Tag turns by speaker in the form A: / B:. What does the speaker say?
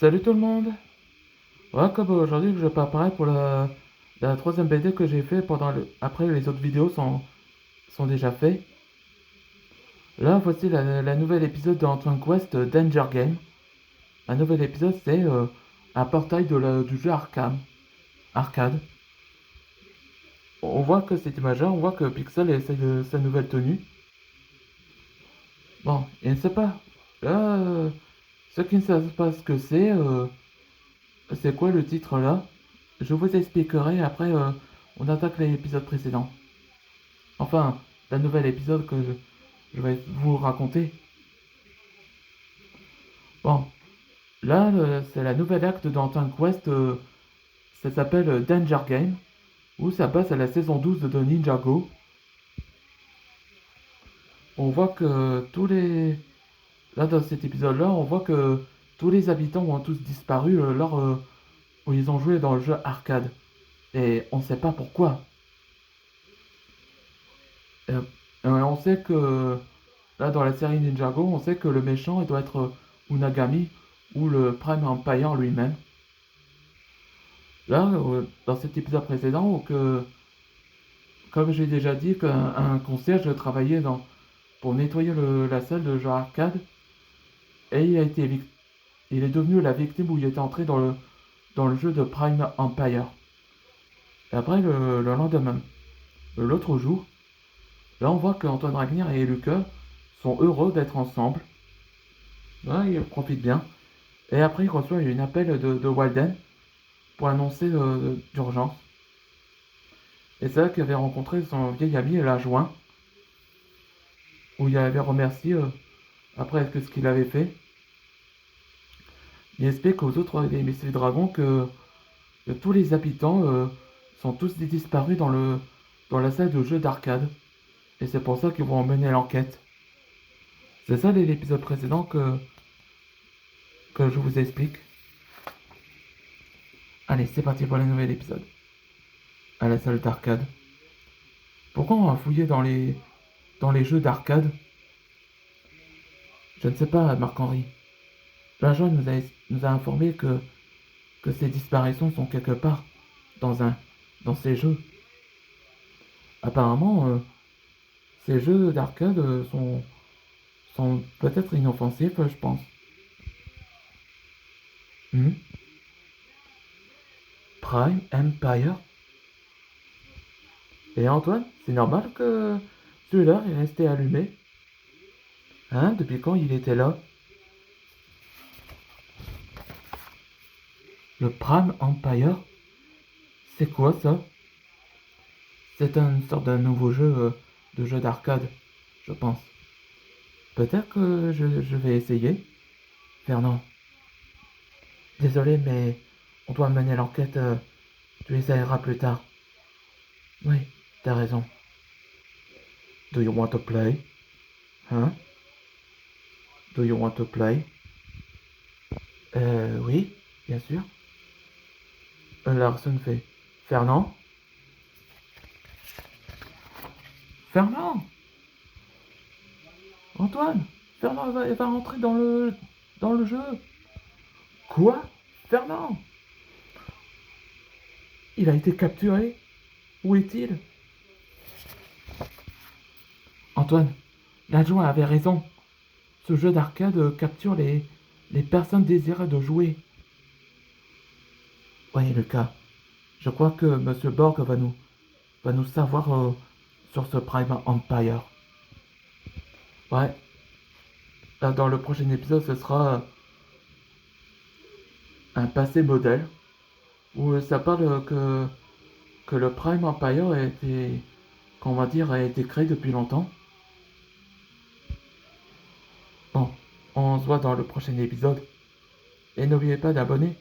A: Salut tout le monde! Ouais, comme aujourd'hui je préparais pour la troisième BD que j'ai fait après les autres vidéos sont déjà faites. Là, voici la nouvelle épisode de Antoine Quest Danger Game. Un nouvel épisode, c'est un portail du jeu Arcade. On voit que c'est imagé, on voit que Pixel essaie de sa nouvelle tenue. Bon, il ne sait pas. Là, ceux qui ne savent pas ce que c'est quoi le titre là? Je vous expliquerai après, on attaque l'épisode précédent. Enfin, la nouvelle épisode que je vais vous raconter. Bon, là, c'est la nouvelle acte d'Antoine Quest. Ça s'appelle Danger Game, où ça passe à la saison 12 de Ninjago. On voit que Là, dans cet épisode-là, on voit que tous les habitants ont tous disparu où ils ont joué dans le jeu arcade. Et on ne sait pas pourquoi. Euh, on sait que là, dans la série Ninjago, on sait que le méchant il doit être Unagami ou le Prime Empire lui-même. Là, dans cet épisode précédent, comme j'ai déjà dit, qu'un concierge travaillait pour nettoyer la salle de jeu arcade et il est devenu la victime où il est entré dans le jeu de Prime Empire. Et après, le lendemain, l'autre jour, là on voit qu'Antoine Ragnier et Lucas sont heureux d'être ensemble. Là, ils profitent bien. Et après, il reçoit une appel de Walden pour annoncer d'urgence. Et c'est là qu'il avait rencontré son vieil ami, l'adjoint, où il avait remercié après ce qu'il avait fait. Il explique aux autres des Messieurs Dragons que tous les habitants sont tous disparus dans la salle de jeu d'arcade. Et c'est pour ça qu'ils vont mener l'enquête. C'est ça l'épisode précédent que je vous explique. Allez, c'est parti pour le nouvel épisode. À la salle d'arcade. Pourquoi on va fouiller dans les jeux d'arcade? Je ne sais pas, Marc-Henri. L'agent nous a informé que ces disparitions sont quelque part dans ces jeux. Apparemment, ces jeux d'arcade sont peut-être inoffensifs, je pense. Hmm. Prime Empire. Et Antoine, c'est normal que celui-là est resté allumé. Hein, depuis quand il était là? Le Prime Empire? C'est quoi ça? C'est une sorte de nouveau de jeu d'arcade, je pense. Peut-être que je vais essayer. Fernand, désolé, mais on doit mener l'enquête. Tu essaieras plus tard. Oui, t'as raison. Do you want to play? Hein? Do you want to play? Oui, bien sûr. Larson fait. Fernand? Fernand! Antoine! Fernand va rentrer dans le jeu. Quoi? Fernand! Il a été capturé? Où est-il? Antoine, l'adjoint avait raison. Ce jeu d'arcade capture les personnes désireuses de jouer. Oui, Lucas. Je crois que Monsieur Borg va nous savoir sur ce Prime Empire. Ouais. Là, dans le prochain épisode, ce sera un passé modèle où ça parle que le Prime Empire qu'on va dire, a été créé depuis longtemps. Bon, on se voit dans le prochain épisode. Et n'oubliez pas d'abonner.